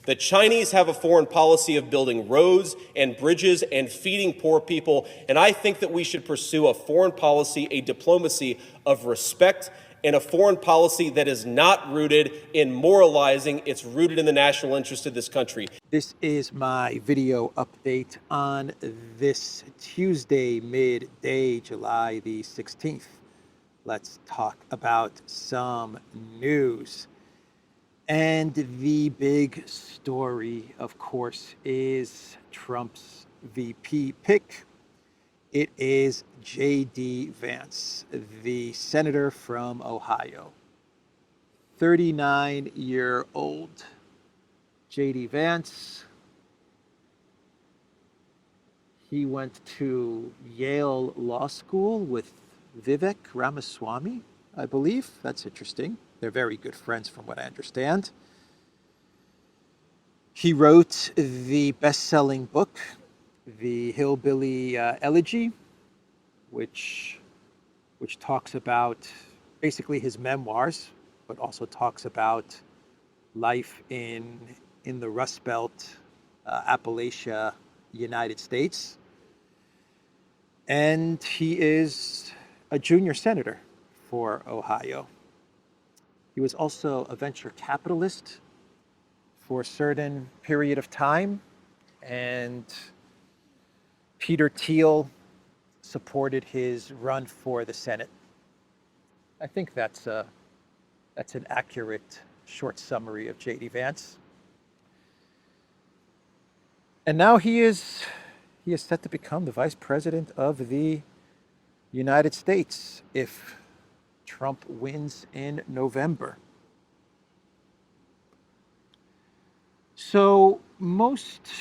The Chinese have a foreign policy of building roads and bridges and feeding poor people, and I think that we should pursue a foreign policy, a diplomacy of respect, and a foreign policy that is not rooted in moralizing. It's rooted in the national interest of this country. This is my video update on this Tuesday, midday, July the 16th. Let's talk about some news. And the big story, of course, is Trump's VP pick. It is J.D. Vance, the senator from Ohio. 39-year-old J.D. Vance. He went to Yale Law School with Vivek Ramaswamy, I believe. That's interesting. They're very good friends from what I understand. He wrote the best-selling book, The Hillbilly Elegy, which talks about basically his memoirs, but also talks about life in the Rust Belt, Appalachia, United States. And he is a junior senator for Ohio. He was also a venture capitalist for a certain period of time, and Peter Thiel supported his run for the Senate. I think that's an accurate short summary of J.D. Vance. And now he is set to become the vice president of the United States if Trump wins in November. So most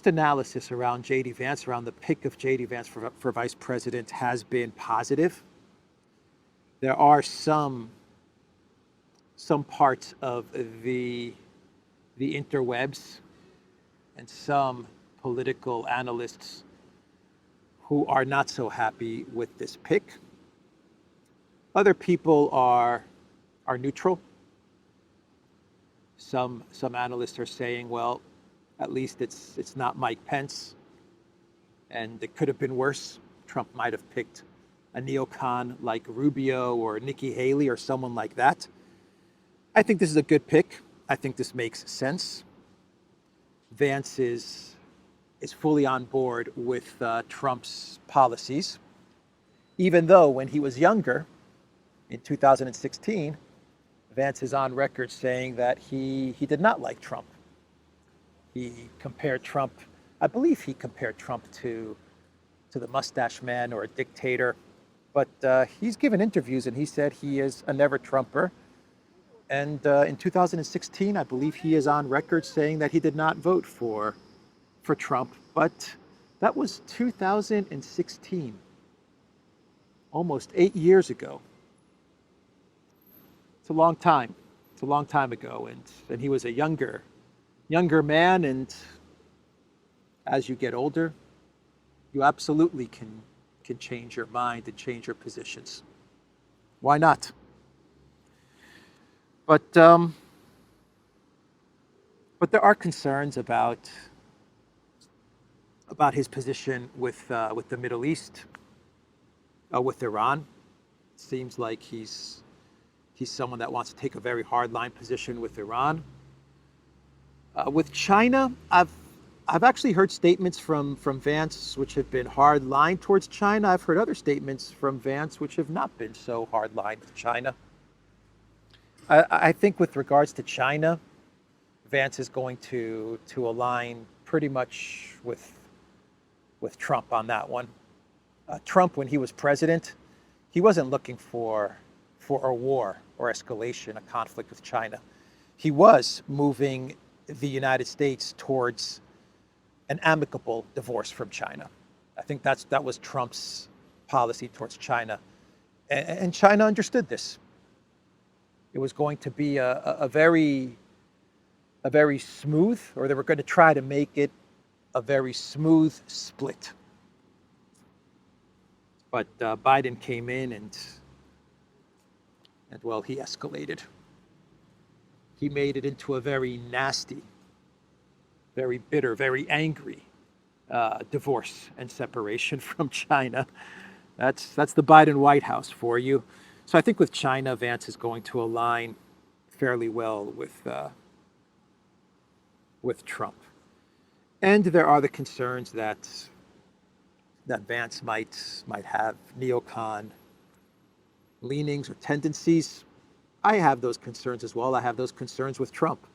analysis around J.D. Vance, around the pick of J.D. Vance for vice president, has been positive. There are some parts of the interwebs and some political analysts who are not so happy with this pick. Other people are neutral. Some analysts are saying, well, at least it's not Mike Pence, and it could have been worse. Trump might have picked a neocon like Rubio or Nikki Haley or someone like that. I think this is a good pick. I think this makes sense. Vance is fully on board with Trump's policies, even though when he was younger, in 2016, Vance is on record saying that he did not like Trump. He compared Trump, I believe he compared Trump to the mustache man or a dictator, but he's given interviews and he said he is a never Trumper. And in 2016, I believe he is on record saying that he did not vote for Trump, but that was 2016, almost 8 years ago. It's a long time. It's a long time ago, and he was a younger man, and as you get older, you absolutely can change your mind and change your positions. Why not? But there are concerns about his position with the Middle East, with Iran. It seems like he's someone that wants to take a very hard-line position with Iran. With China, I've actually heard statements from Vance which have been hard-line towards China. I've heard other statements from Vance which have not been so hard-line with China. I think with regards to China, Vance is going to align pretty much with Trump on that one. Trump, when he was president, he wasn't looking for a war or escalation, a conflict with China. He was moving the United States towards an amicable divorce from China. I think that was Trump's policy towards China. And China understood this. It was going to be a very smooth, or they were going to try to make it a very smooth split. But Biden came in and well, he escalated. he made it into a very nasty, very bitter, very angry divorce and separation from China. That's the Biden White House for you. So I think with China, Vance is going to align fairly well with Trump. And there are the concerns that Vance might have neocon leanings or tendencies. I have those concerns as well. I have those concerns with Trump.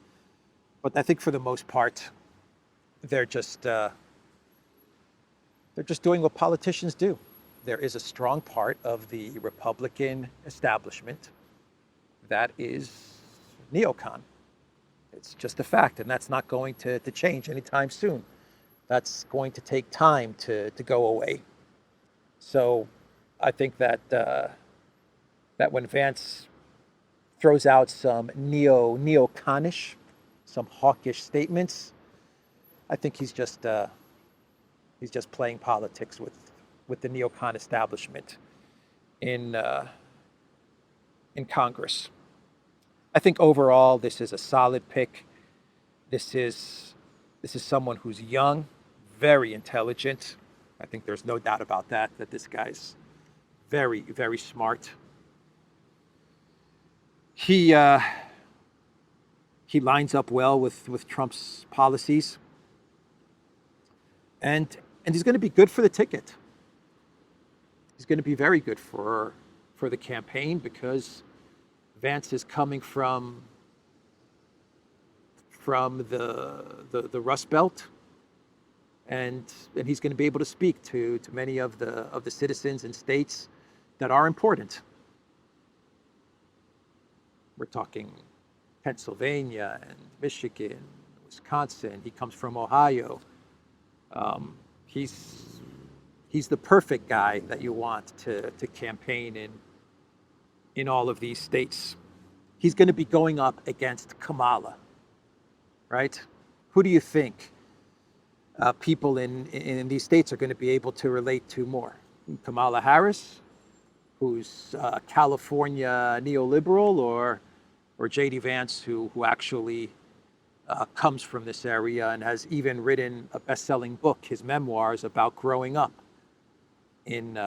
But I think for the most part, they're just doing what politicians do. There is a strong part of the Republican establishment that is neocon. It's just a fact, and that's not going to change anytime soon. That's going to take time to go away. So I think that that when Vance throws out some neoconish, some hawkish statements, I think he's just playing politics with the neocon establishment in Congress. I think overall this is a solid pick. This is someone who's young, very intelligent. I think there's no doubt about that this guy's very, very smart. He lines up well with Trump's policies. And he's going to be good for the ticket. He's going to be very good for the campaign because Vance is coming from the Rust Belt, and he's going to be able to speak to many of the citizens and states that are important. We're talking Pennsylvania and Michigan, Wisconsin. He comes from Ohio. He's the perfect guy that you want to campaign in all of these states. He's going to be going up against Kamala, right? Who do you think people in these states are going to be able to relate to more? Kamala Harris, who's California neoliberal, or J.D. Vance, who actually comes from this area and has even written a best-selling book, his memoirs, about growing up in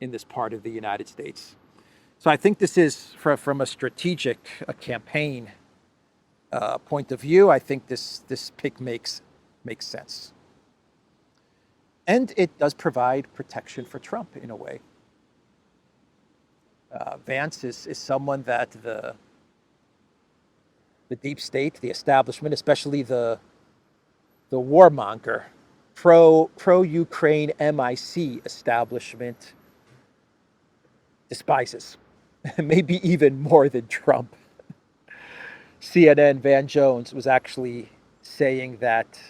this part of the United States. So I think this is, from a strategic campaign point of view, I think this pick makes sense. And it does provide protection for Trump in a way. Vance is someone that the deep state, the establishment, especially the warmonger, pro-Ukraine MIC establishment despises, maybe even more than Trump. CNN Van Jones was actually saying that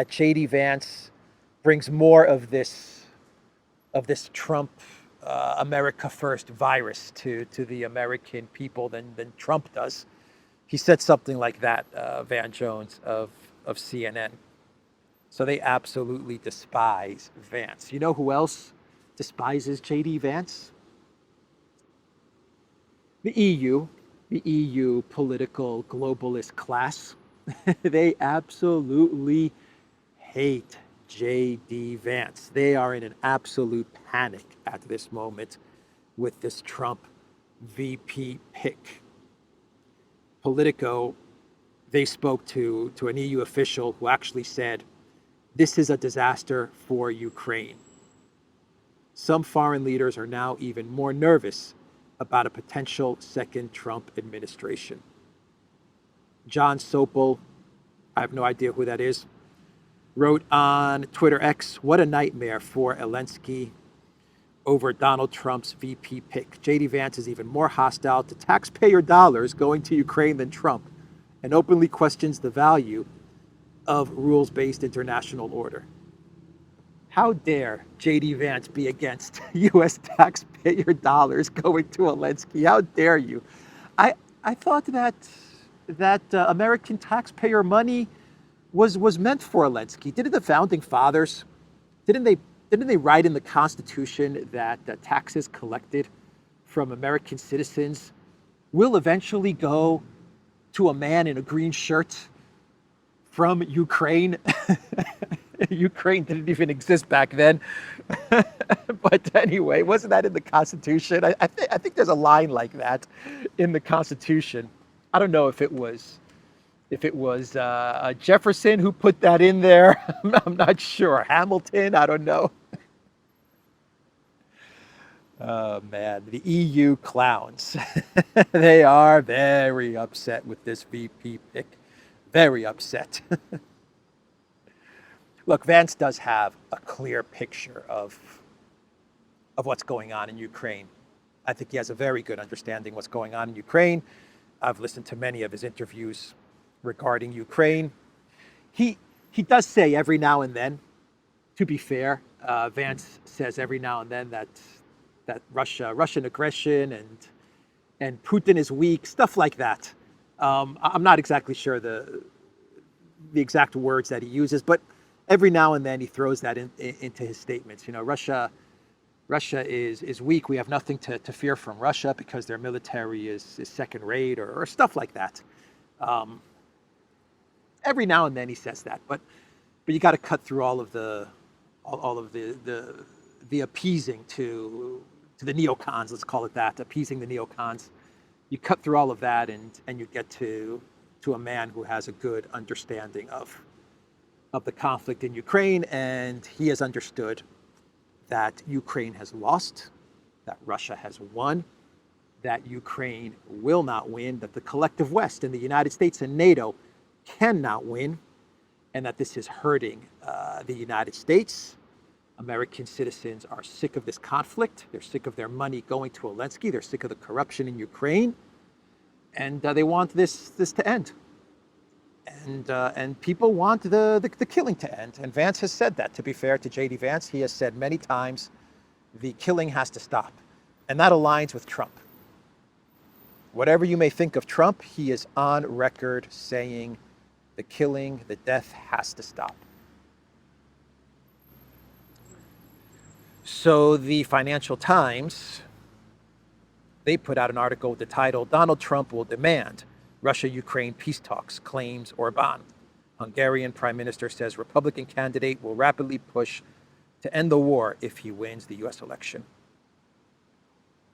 J.D. Vance brings more of this Trump America First virus to the American people than Trump does. He said something like that, Van Jones of CNN. So they absolutely despise Vance. You know who else despises J.D. Vance? The EU political globalist class. They absolutely hate J.D. Vance. They are in an absolute panic at this moment with this Trump VP pick. Politico, they spoke to an EU official who actually said, "This is a disaster for Ukraine." Some foreign leaders are now even more nervous about a potential second Trump administration. John Sopel, I have no idea who that is, wrote on Twitter X, "What a nightmare for Elensky over Donald Trump's VP pick. J.D. Vance is even more hostile to taxpayer dollars going to Ukraine than Trump, and openly questions the value of rules-based international order." How dare J.D. Vance be against U.S. taxpayer dollars going to Elensky? How dare you? I thought that American taxpayer money was meant for Elensky. Didn't the founding fathers, didn't they write in the Constitution that taxes collected from American citizens will eventually go to a man in a green shirt from Ukraine. Ukraine didn't even exist back then. But anyway, wasn't that in the Constitution? I think there's a line like that in the Constitution. I don't know if it was Jefferson who put that in there. I'm not sure. Hamilton, I don't know. Oh man, the EU clowns. They are very upset with this VP pick. Very upset. Look, Vance does have a clear picture of what's going on in Ukraine. I think he has a very good understanding what's going on in Ukraine. I've listened to many of his interviews regarding Ukraine. He does say every now and then, to be fair, Vance says every now and then that Russian aggression and Putin is weak, stuff like that. I'm not exactly sure the exact words that he uses, but every now and then he throws that into his statements. You know, Russia is weak. We have nothing to fear from Russia because their military is second rate or stuff like that. Every now and then he says that, but you got to cut through all of the appeasing to the neocons. Let's call it that, appeasing the neocons. You cut through all of that, and you get to a man who has a good understanding of the conflict in Ukraine, and he has understood that Ukraine has lost, that Russia has won, that Ukraine will not win, that the collective West and the United States and NATO cannot win, and that this is hurting the United States. American citizens are sick of this conflict. They're sick of their money going to Elensky. They're sick of the corruption in Ukraine, and they want this to end. And people want the killing to end. And Vance has said that. To be fair to J.D. Vance, he has said many times the killing has to stop. And that aligns with Trump. Whatever you may think of Trump, he is on record saying the killing, the death has to stop. So the Financial Times, they put out an article with the title, Donald Trump will demand Russia-Ukraine peace talks, claims Orban. Hungarian Prime Minister says Republican candidate will rapidly push to end the war if he wins the U.S. election.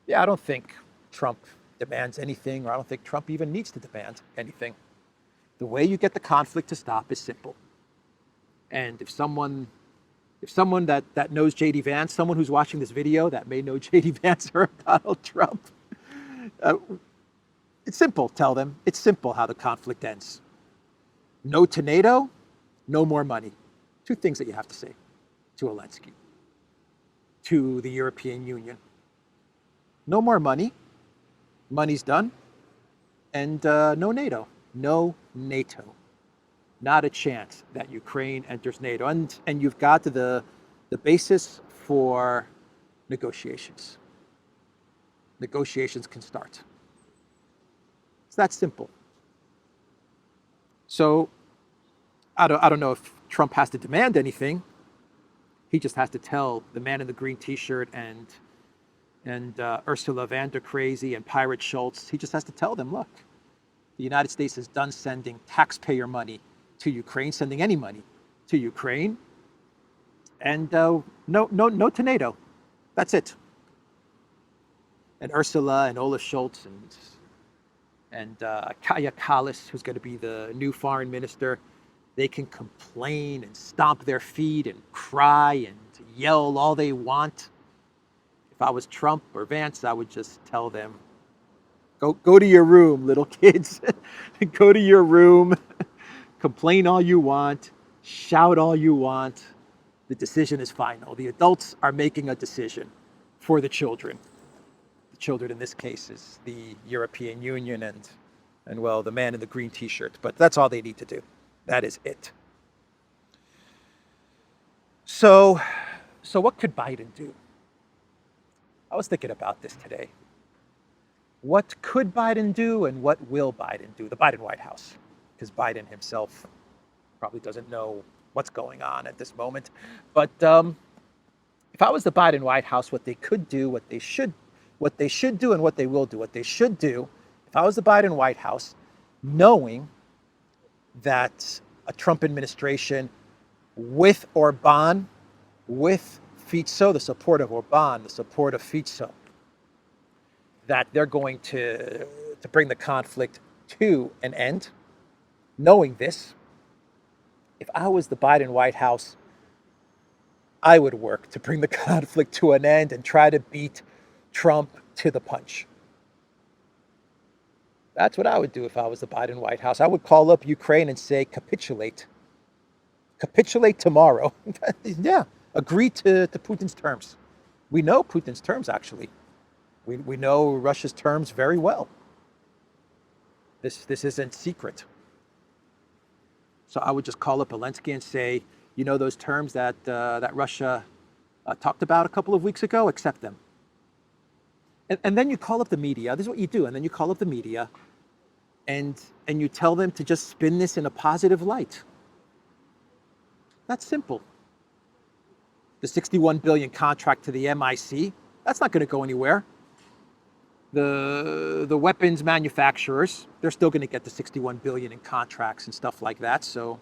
Yeah, I don't think Trump demands anything, or I don't think Trump even needs to demand anything. The way you get the conflict to stop is simple. And if someone that knows J.D. Vance, someone who's watching this video that may know J.D. Vance or Donald Trump, it's simple, tell them. It's simple how the conflict ends. No to NATO, no more money. Two things that you have to say to Elensky, to the European Union. No more money, money's done, and no NATO, no NATO. Not a chance that Ukraine enters NATO. And you've got the basis for negotiations. Negotiations can start. It's that simple. So I don't know if Trump has to demand anything. He just has to tell the man in the green T-shirt and Ursula von der Crazy and Pirate Schultz. He just has to tell them, look, the United States is done sending taxpayer money to Ukraine, sending any money to Ukraine, and no to NATO. That's it. And Ursula and Olaf Scholz and Kaja Kallas, who's going to be the new foreign minister, they can complain and stomp their feet and cry and yell all they want. If I was Trump or Vance, I would just tell them, go to your room, little kids. Go to your room. Complain all you want. Shout all you want. The decision is final. The adults are making a decision for the children. The children in this case is the European Union and well, the man in the green T-shirt. But that's all they need to do. That is it. So what could Biden do? I was thinking about this today. What could Biden do and what will Biden do? The Biden White House. Because Biden himself probably doesn't know what's going on at this moment. But if I was the Biden White House, what they could do, what they should do, and what they will do. What they should do, if I was the Biden White House, knowing that a Trump administration with Orban, with Fico, the support of Orban, the support of Fico, that they're going to bring the conflict to an end. Knowing this, if I was the Biden White House, I would work to bring the conflict to an end and try to beat Trump to the punch. That's what I would do if I was the Biden White House. I would call up Ukraine and say, capitulate. Capitulate tomorrow. Yeah, agree to Putin's terms. We know Putin's terms, actually. We know Russia's terms very well. This isn't secret. So I would just call up Elensky and say, you know those terms that Russia talked about a couple of weeks ago? Accept them. And then you call up the media. This is what you do. And then you call up the media and you tell them to just spin this in a positive light. That's simple. The $61 billion contract to the MIC, that's not going to go anywhere. The weapons manufacturers, they're still going to get the $61 billion in contracts and stuff like that. So,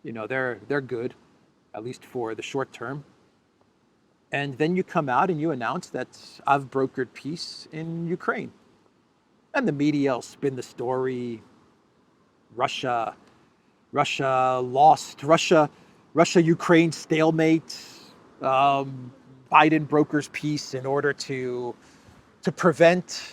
you know, they're good, at least for the short term. And then you come out and you announce that I've brokered peace in Ukraine. And the media will spin the story. Russia lost. Russia-Ukraine stalemate. Biden brokers peace in order to prevent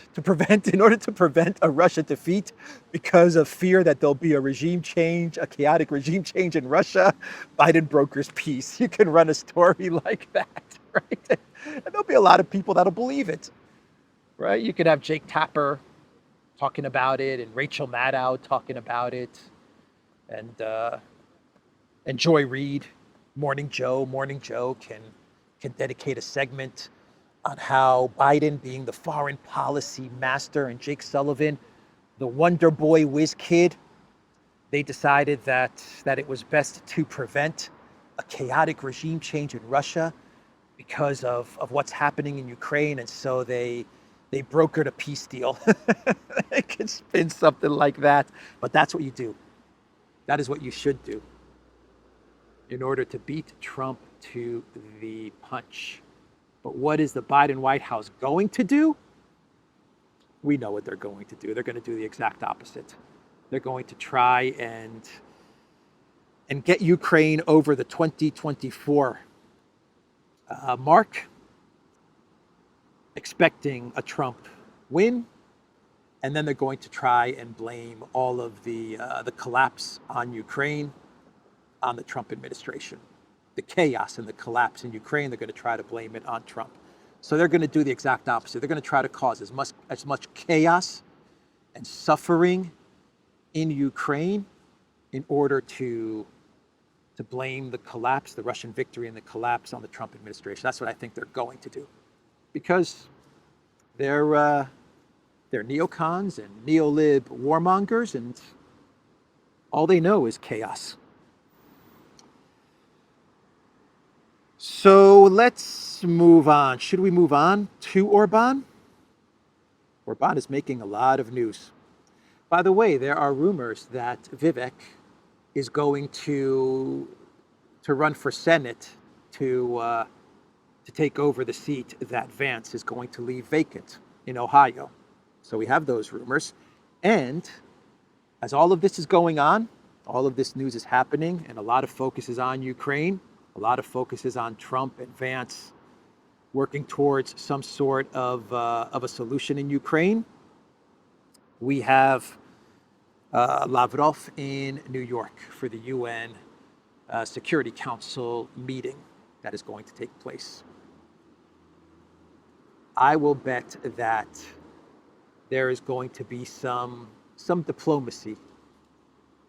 a Russia defeat because of fear that there'll be a regime change, a chaotic regime change in Russia. Biden brokers peace. You can run a story like that, right? And there'll be a lot of people that'll believe it, right? You could have Jake Tapper talking about it and Rachel Maddow talking about it, and Joy Reid, Morning Joe can dedicate a segment on how Biden, being the foreign policy master, and Jake Sullivan, the Wonder Boy whiz kid, they decided that it was best to prevent a chaotic regime change in Russia because of what's happening in Ukraine, and so they brokered a peace deal. They could spin something like that, but that's what you do. That is what you should do in order to beat Trump to the punch. But what is the Biden White House going to do? We know what they're going to do. They're going to do the exact opposite. They're going to try and get Ukraine over the 2024 mark, expecting a Trump win. And then they're going to try and blame all of the collapse on Ukraine on the Trump administration. The chaos and the collapse in Ukraine, they're going to try to blame it on Trump. So they're going to do the exact opposite. They're going to try to cause as much chaos and suffering in Ukraine in order to blame the collapse, the Russian victory and the collapse on the Trump administration. That's what I think they're going to do. Because they're neocons and neolib warmongers, and all they know is chaos. So let's move on. Should we move on to Orban? Orban is making a lot of news. By the way, there are rumors that Vivek is going to run for Senate to take over the seat that Vance is going to leave vacant in Ohio. So we have those rumors. And as all of this is going on, all of this news is happening, and a lot of focus is on Ukraine. A lot of focus is on Trump and Vance working towards some sort of a solution in Ukraine. We have Lavrov in New York for the UN Security Council meeting that is going to take place. I will bet that there is going to be some diplomacy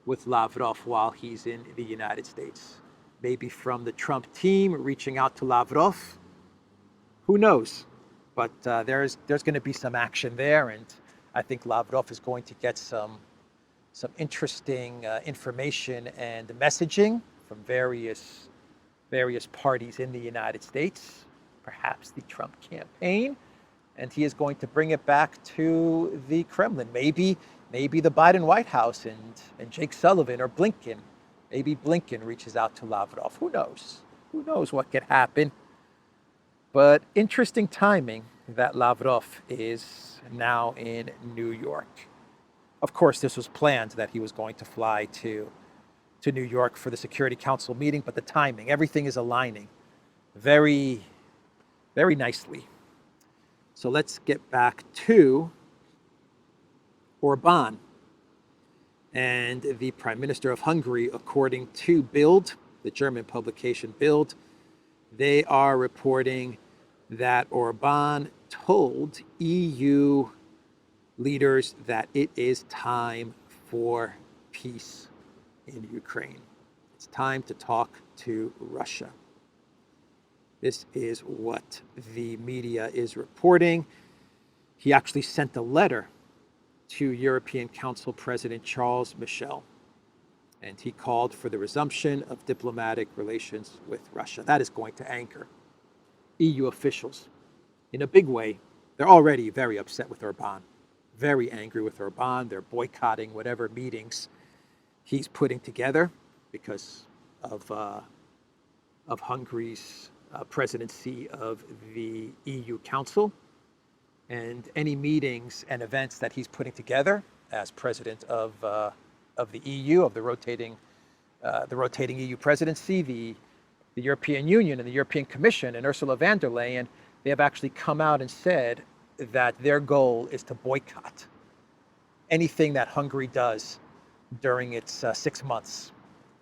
with Lavrov while he's in the United States. Maybe from the Trump team reaching out to Lavrov. Who knows? But there's going to be some action there, and I think Lavrov is going to get some interesting information and messaging from various parties in the United States, perhaps the Trump campaign, and he is going to bring it back to the Kremlin. Maybe maybe the Biden White House and Jake Sullivan or Blinken, maybe Blinken reaches out to Lavrov. Who knows? Who knows what could happen? But interesting timing that Lavrov is now in New York. Of course, this was planned that he was going to fly to New York for the Security Council meeting, but the timing, everything is aligning very, very nicely. So let's get back to Orban and the Prime Minister of Hungary. According to Bild, the German publication Bild, they are reporting that Orban told EU leaders that it is time for peace in Ukraine. It's time to talk to Russia. This is what the media is reporting. He actually sent a letter to European Council President Charles Michel, and he called for the resumption of diplomatic relations with Russia. That is going to anger EU officials in a big way. They're already very upset with Orban, very angry with Orban. They're boycotting whatever meetings he's putting together because of Hungary's presidency of the EU Council, and any meetings and events that he's putting together as president of the EU, of the rotating EU presidency. The European Union and the European Commission and Ursula von der Leyen, they have actually come out and said that their goal is to boycott anything that Hungary does during its 6 months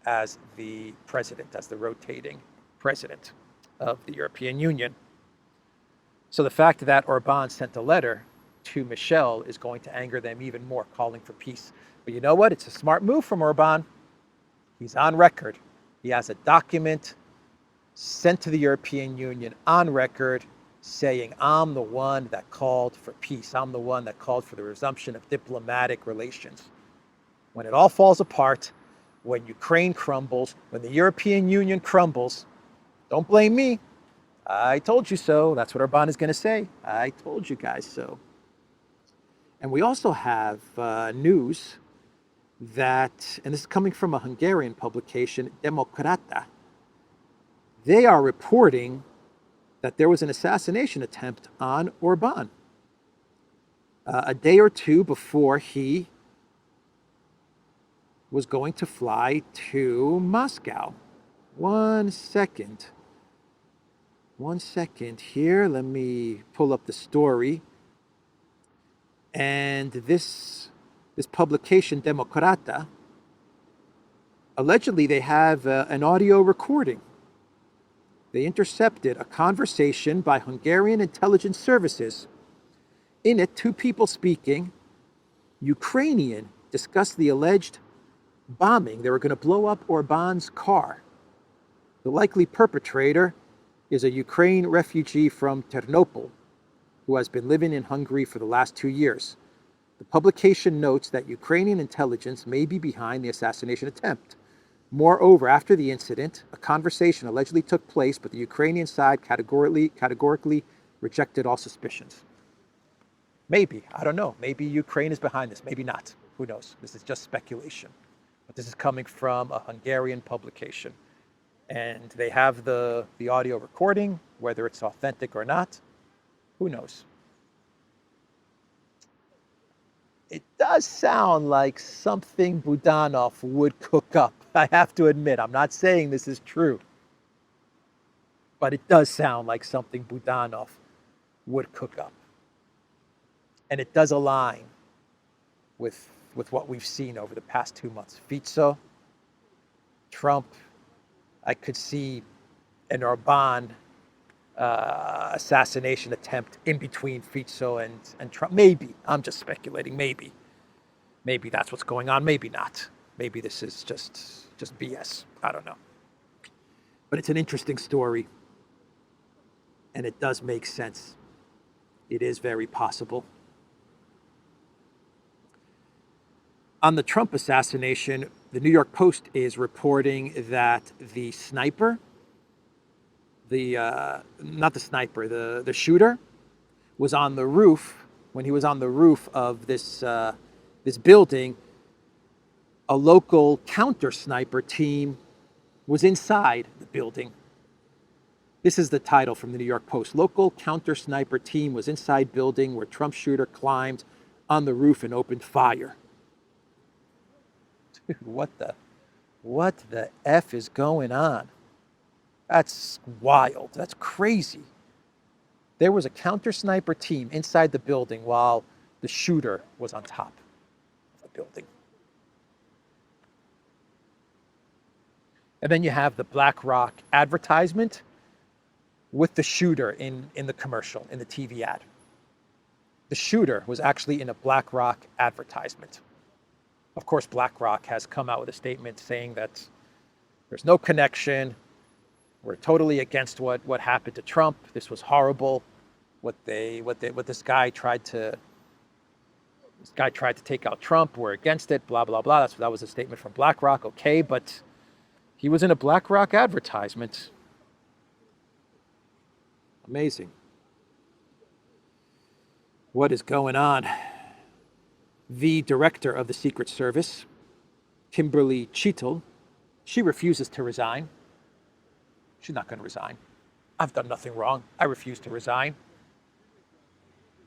as the president, as the rotating president of the European Union. So the fact that Orban sent a letter to Michel is going to anger them even more, calling for peace. But you know what? It's a smart move from Orban. He's on record. He has a document sent to the European Union on record saying, I'm the one that called for peace. I'm the one that called for the resumption of diplomatic relations. When it all falls apart, when Ukraine crumbles, when the European Union crumbles, don't blame me. I told you so. That's what Orban is going to say. I told you guys so. And we also have news that, and this is coming from a Hungarian publication, Demokrata. They are reporting that there was an assassination attempt on Orban a day or two before he was going to fly to Moscow. One second here. Let me pull up the story. And this publication, Demokrata, allegedly they have an audio recording. They intercepted a conversation by Hungarian intelligence services. In it, two people speaking Ukrainian discussed the alleged bombing. They were going to blow up Orban's car. The likely perpetrator is a Ukraine refugee from Ternopil who has been living in Hungary for the last 2 years. The publication notes that Ukrainian intelligence may be behind the assassination attempt. Moreover, after the incident, a conversation allegedly took place, but the Ukrainian side categorically rejected all suspicions. Maybe, I don't know. Maybe Ukraine is behind this, maybe not. Who knows? This is just speculation. But this is coming from a Hungarian publication. And they have the audio recording, whether it's authentic or not. Who knows? It does sound like something Budanov would cook up. I have to admit, I'm not saying this is true. But it does sound like something Budanov would cook up. And it does align with what we've seen over the past 2 months. Fico, Trump, I could see an Orban assassination attempt in between Fico and Trump. Maybe. I'm just speculating. Maybe that's what's going on. Maybe not. Maybe this is just BS. I don't know. But it's an interesting story. And it does make sense. It is very possible. On the Trump assassination, the New York Post is reporting that the sniper, the shooter, was on the roof. When he was on the roof of this this building, a local counter sniper team was inside the building. This is the title from the New York Post. Local counter sniper team was inside building where Trump shooter climbed on the roof and opened fire. Dude, what the F is going on? That's wild. That's crazy. There was a counter sniper team inside the building while the shooter was on top of the building. And then you have the BlackRock advertisement with the shooter in the commercial, in the TV ad. The shooter was actually in a BlackRock advertisement. Of course, BlackRock has come out with a statement saying that there's no connection. We're totally against what happened to Trump. This was horrible. What this guy tried to take out Trump. We're against it. Blah blah blah. That was a statement from BlackRock. Okay, but he was in a BlackRock advertisement. Amazing. What is going on? The director of the Secret Service, Kimberly Cheetle, she refuses to resign. She's not going to resign. I've done nothing wrong. I refuse to resign.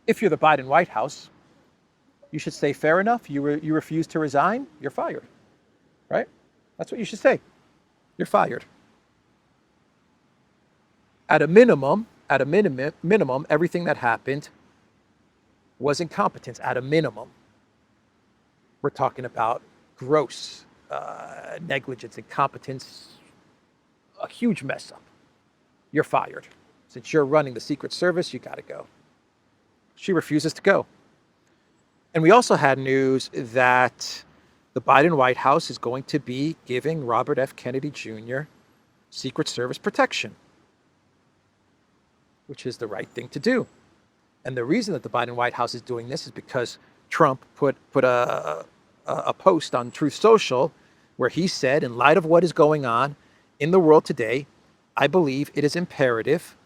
If you're the Biden White House, you should say, fair enough, you refuse to resign, you're fired, right? That's what you should say. You're fired. At a minimum, everything that happened was incompetence. At a minimum, we're talking about gross negligence, incompetence, a huge mess up. You're fired. Since you're running the Secret Service, you got to go. She refuses to go. And we also had news that the Biden White House is going to be giving Robert F. Kennedy Jr. Secret Service protection, which is the right thing to do. And the reason that the Biden White House is doing this is because Trump put a post on Truth Social where he said, in light of what is going on in the world today, I believe it is imperative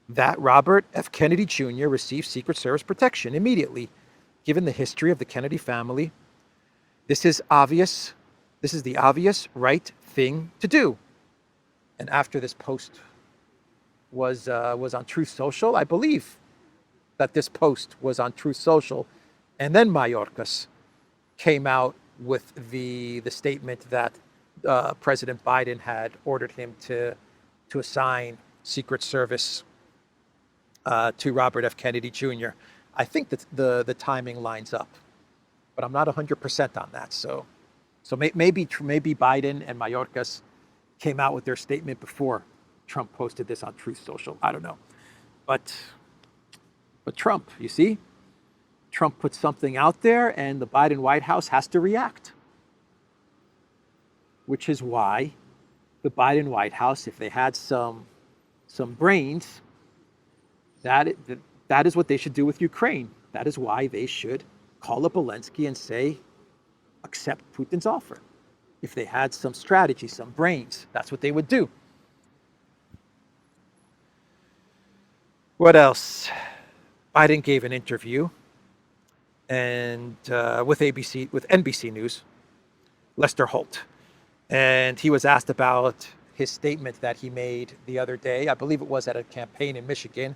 that Robert F. Kennedy Jr. receive Secret Service protection immediately. Given the history of the Kennedy family, this is obvious. This is the obvious right thing to do. And after this post was on Truth Social, I believe that this post was on Truth Social, and then Mayorkas came out with the statement that President Biden had ordered him to assign Secret Service to Robert F. Kennedy Jr. I think that the timing lines up, but I'm not 100% on that. So maybe Biden and Mayorkas came out with their statement before Trump posted this on Truth Social. I don't know, but Trump, you see, Trump puts something out there, and the Biden White House has to react, which is why the Biden White House, if they had some brains, that is what they should do with Ukraine. That is why they should call up Elensky and say, accept Putin's offer. If they had some strategy, some brains, that's what they would do. What else? Biden gave an interview and with NBC News, Lester Holt. And he was asked about his statement that he made the other day. I believe it was at a campaign in Michigan,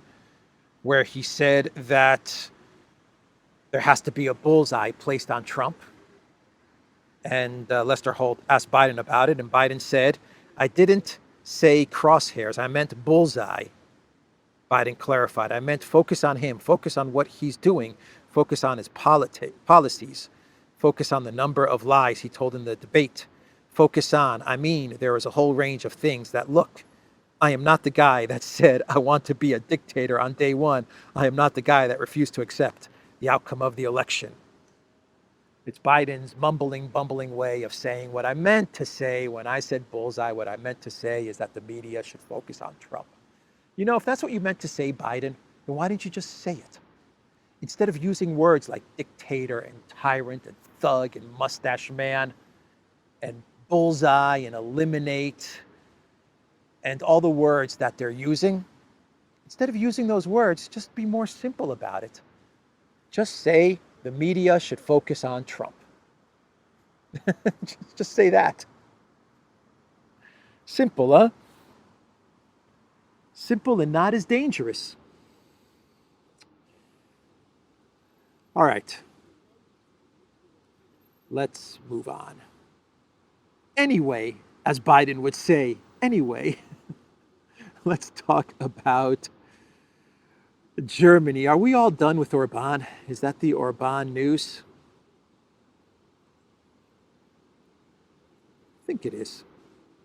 where he said that there has to be a bullseye placed on Trump. And Lester Holt asked Biden about it, and Biden said, I didn't say crosshairs, I meant bullseye. Biden clarified, I meant focus on him, focus on what he's doing, focus on his policies, focus on the number of lies he told in the debate. Focus on, there is a whole range of things that, look, I am not the guy that said I want to be a dictator on day one. I am not the guy that refused to accept the outcome of the election. It's Biden's bumbling way of saying what I meant to say when I said bullseye. What I meant to say is that the media should focus on Trump. You know, if that's what you meant to say, Biden, then why didn't you just say it? Instead of using words like dictator and tyrant and thug and mustache man and bullseye and eliminate and all the words that they're using, instead of using those words, just be more simple about it. Just say The media should focus on Trump. Just say that. Simple, huh? Simple and not as dangerous. All right. Let's move on. Anyway, as Biden would say, anyway, let's talk about Germany. Are we all done with Orban? Is that the Orban news? I think it is.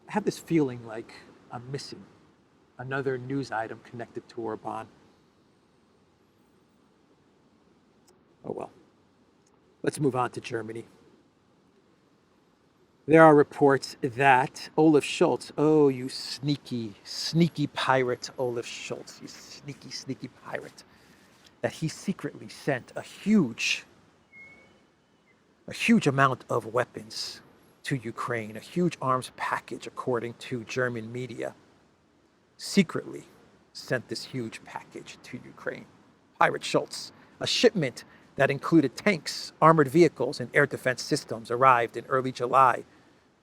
I have this feeling like I'm missing another news item connected to Orban. Oh well. Let's move on to Germany. There are reports that Olaf Scholz, oh, you sneaky, sneaky pirate, Olaf Scholz, you sneaky, sneaky pirate, that he secretly sent a huge amount of weapons to Ukraine, a huge arms package, according to German media. Secretly sent this huge package to Ukraine. Pirate Scholz, a shipment that included tanks, armored vehicles, and air defense systems arrived in early July.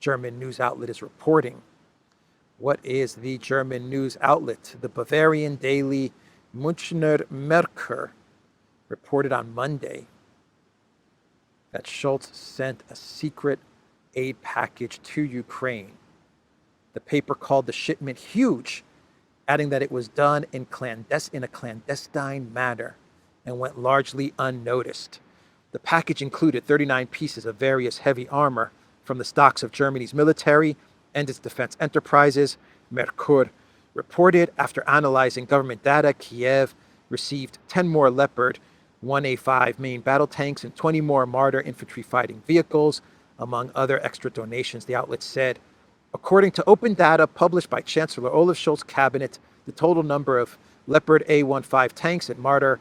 German news outlet is reporting. What is the German news outlet? The Bavarian daily Münchner Merkur reported on Monday that Scholz sent a secret aid package to Ukraine. The paper called the shipment huge, adding that it was done in a clandestine manner and went largely unnoticed. The package included 39 pieces of various heavy armor from the stocks of Germany's military and its defense enterprises. Merkur reported after analyzing government data, Kiev received 10 more Leopard 1A5 main battle tanks and 20 more Marder infantry fighting vehicles, among other extra donations, the outlet said. According to open data published by Chancellor Olaf Scholz's cabinet, the total number of Leopard A15 tanks and Marder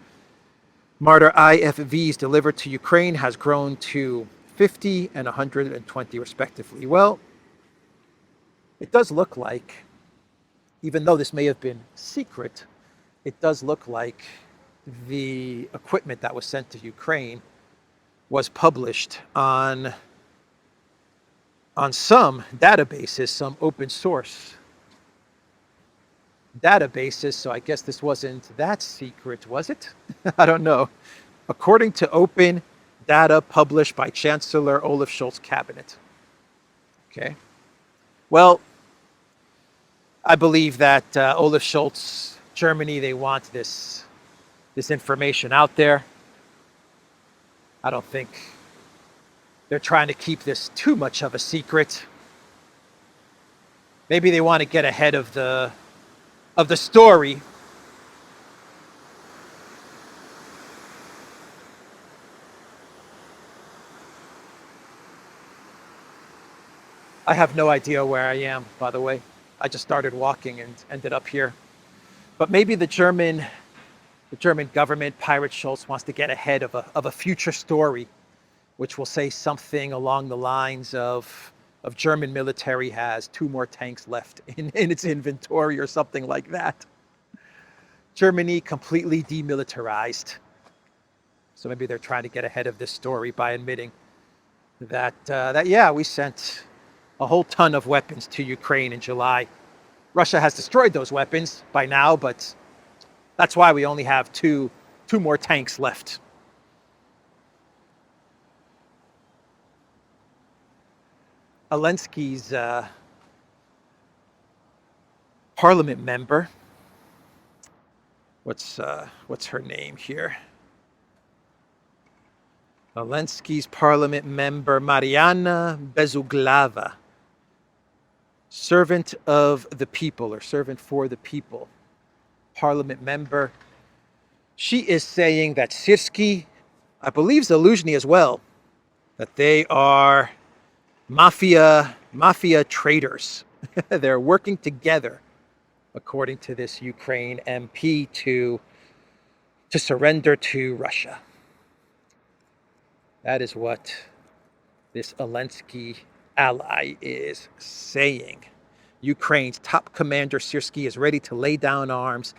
IFVs delivered to Ukraine has grown to 50 and 120 respectively. Well, it does look like, even though this may have been secret, it does look like the equipment that was sent to Ukraine was published on some databases, some open source databases. So I guess this wasn't that secret, was it? I don't know. According to open data published by Chancellor Olaf Scholz's cabinet. Okay. Well, I believe that Olaf Scholz, Germany, they want this information out there. I don't think they're trying to keep this too much of a secret. Maybe they want to get ahead of the story. I have no idea where I am, by the way. I just started walking and ended up here. But maybe the German government, Pirate Scholz, wants to get ahead of a future story, which will say something along the lines of German military has 2 more tanks left in its inventory or something like that. Germany completely demilitarized. So maybe they're trying to get ahead of this story by admitting that yeah, we sent a whole ton of weapons to Ukraine in July. Russia has destroyed those weapons by now, but that's why we only have two more tanks left. Elensky's parliament member, what's her name here? Elensky's parliament member, Mariana Bezuglava, servant of the people, or servant for the people, parliament member. She is saying that Syrski, I believe Zaluzhny as well, that they are mafia traitors. They're working together, according to this Ukraine MP, to surrender to Russia. That is what this Elensky ally is saying. Ukraine's top commander Syrski is ready to lay down arms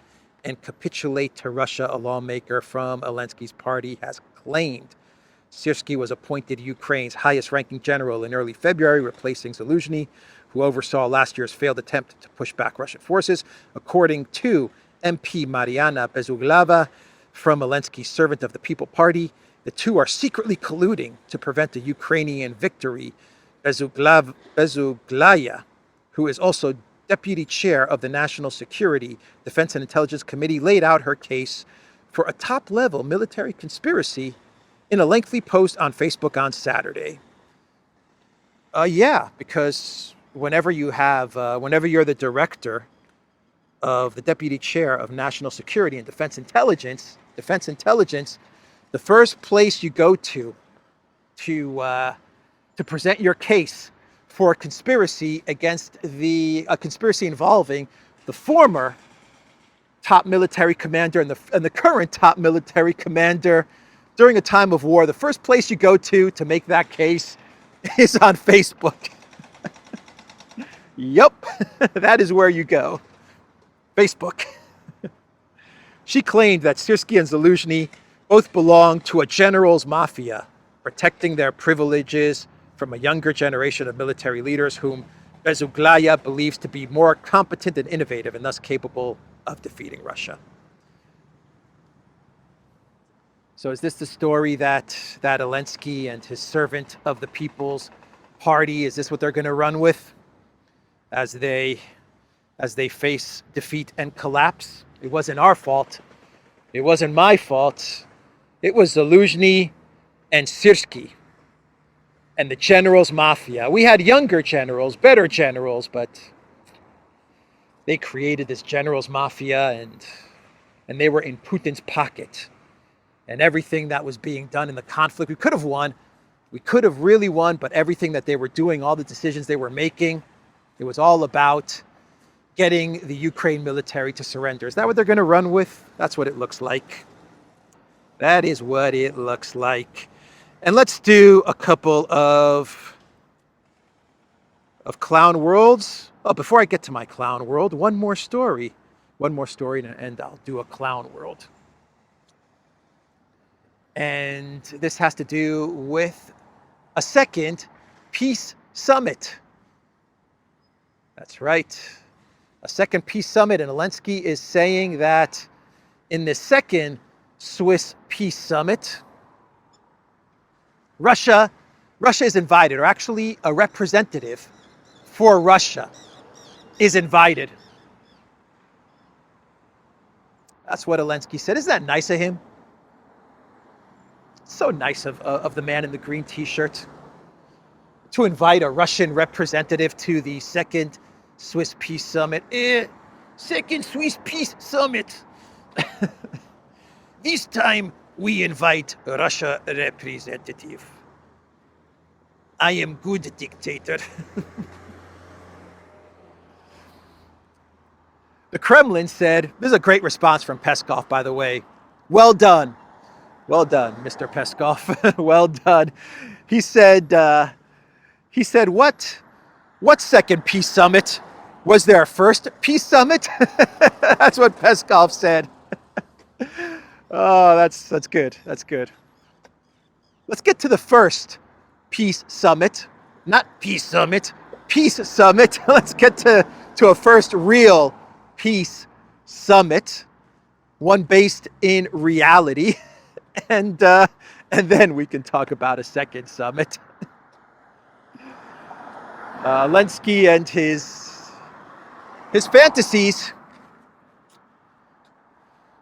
and capitulate to Russia, a lawmaker from Elensky's party has claimed. Syrski was appointed Ukraine's highest-ranking general in early February, replacing Zaluzhny, who oversaw last year's failed attempt to push back Russian forces. According to MP Mariana Bezuglava from Elensky's Servant of the People Party, the two are secretly colluding to prevent a Ukrainian victory. Bezuglaya, who is also deputy chair of the National Security, Defense and Intelligence Committee, laid out her case for a top-level military conspiracy in a lengthy post on Facebook on Saturday. Yeah, because whenever you're the director of the deputy chair of National Security and Defense Intelligence, the first place you go to present your case for a conspiracy a conspiracy involving the former top military commander and the current top military commander during a time of war, the first place you go to make that case is on Facebook. Yup, that is where you go. Facebook. She claimed that Syrski and Zaluzhny both belong to a general's mafia, protecting their privileges from a younger generation of military leaders whom Bezuglaya believes to be more competent and innovative and thus capable of defeating Russia. So is this the story that Elensky and his Servant of the People's Party, is this what they're going to run with as they face defeat and collapse? It wasn't our fault. It wasn't my fault. It was Zaluzhny and Syrski and the generals' mafia. We had younger generals, better generals, but they created this generals' mafia and they were in Putin's pocket. And everything that was being done in the conflict, we could have won. We could have really won, but everything that they were doing, all the decisions they were making, it was all about getting the Ukraine military to surrender. Is that what they're going to run with? That's what it looks like. That is what it looks like. And let's do a couple of clown worlds. Oh, before I get to my clown world, one more story, and I'll do a clown world. And this has to do with a second peace summit. That's right. A second peace summit, and Elensky is saying that in the second Swiss peace summit, Russia is invited, or actually a representative for Russia is invited. That's what Elensky said. Isn't that nice of him? So nice of the man in the green t-shirt to invite a Russian representative to the second Swiss peace summit. Second Swiss peace summit. This time we invite a Russia representative. I am good dictator. The Kremlin said, this is a great response from Peskov, by the way. Well done. Well done, Mr. Peskov. Well done. He said, what second peace summit? Was there a first peace summit? That's what Peskov said. Oh, that's good. That's good. Let's get to the first peace summit. Not peace summit, peace summit. Let's get to a first real peace summit, one based in reality. And then we can talk about a second summit. Elensky and his fantasies.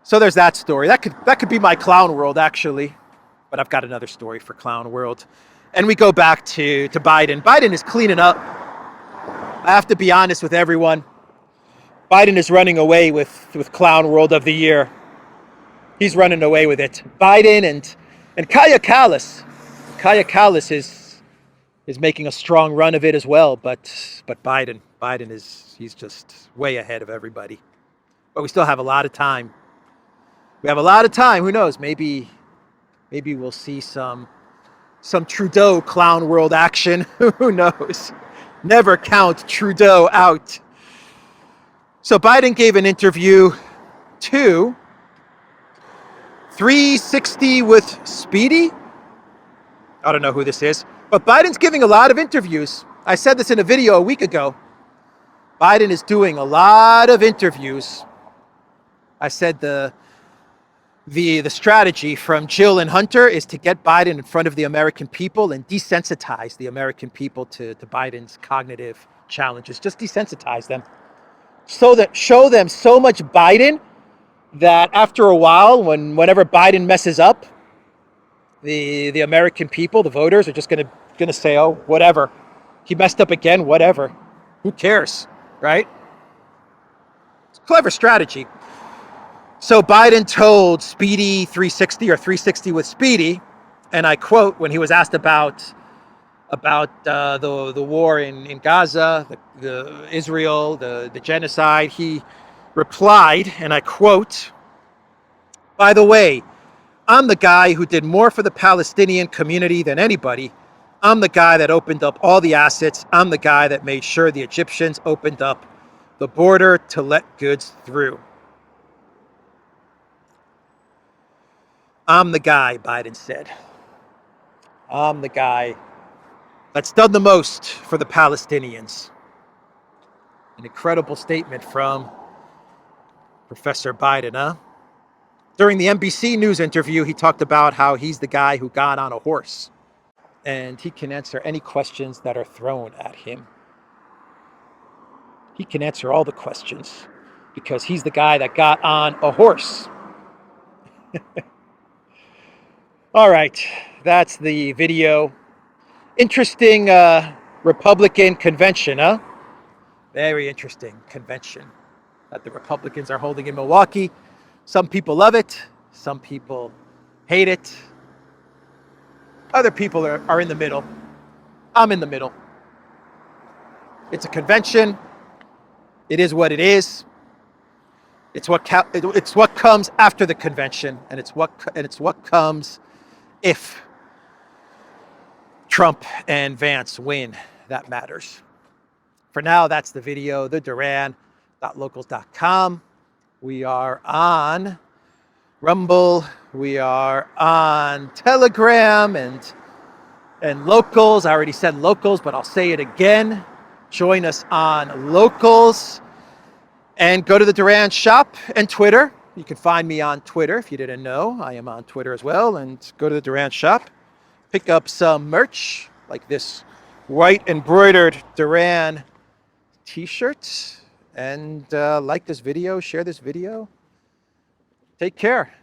So there's that story. That could be my clown world, actually. But I've got another story for clown world. And we go back to Biden. Biden is cleaning up. I have to be honest with everyone. Biden is running away with clown world of the year. He's running away with it. Biden and Kaya Kallas. Kaya Kallas is making a strong run of it as well. But Biden he's just way ahead of everybody. But we still have a lot of time. We have a lot of time. Who knows? Maybe we'll see some Trudeau clown world action. Who knows? Never count Trudeau out. So Biden gave an interview to 360 with Speedy. I don't know who this is, but Biden's giving a lot of interviews. I said this in a video a week ago. Biden is doing a lot of interviews. I said the strategy from Jill and Hunter is to get Biden in front of the American people and desensitize the American people to Biden's cognitive challenges. Just desensitize them. So that show them so much Biden that after a while, whenever Biden messes up, the American people, the voters, are just gonna say, oh, whatever. He messed up again, whatever. Who cares, right? It's a clever strategy. So Biden told Speedy 360 or 360 with Speedy, and I quote, when he was asked about the war in Gaza, the Israel, the genocide, he replied, and I quote, "By the way, I'm the guy who did more for the Palestinian community than anybody. I'm the guy that opened up all the assets. I'm the guy that made sure the Egyptians opened up the border to let goods through." I'm the guy, Biden said. I'm the guy that's done the most for the Palestinians. An incredible statement from Professor Biden, huh? During the NBC News interview, he talked about how he's the guy who got on a horse and he can answer any questions that are thrown at him. He can answer all the questions because he's the guy that got on a horse. All right, that's the video. Interesting Republican convention, huh? Very interesting convention that the Republicans are holding in Milwaukee. Some people love it. Some people hate it. Other people are in the middle. I'm in the middle. It's a convention. It is what it is. It's what comes after the convention, and it's what comes if Trump and Vance win that matters. For now, that's the video. ETHEREUM.locals.com. We are on Rumble. We are on Telegram and Locals. I already said Locals, but I'll say it again. Join us on Locals and go to the Duran shop and Twitter. You can find me on Twitter if you didn't know. I am on Twitter as well. And go to the Duran shop. Pick up some merch like this white embroidered Duran t-shirt. And like this video, share this video. Take care.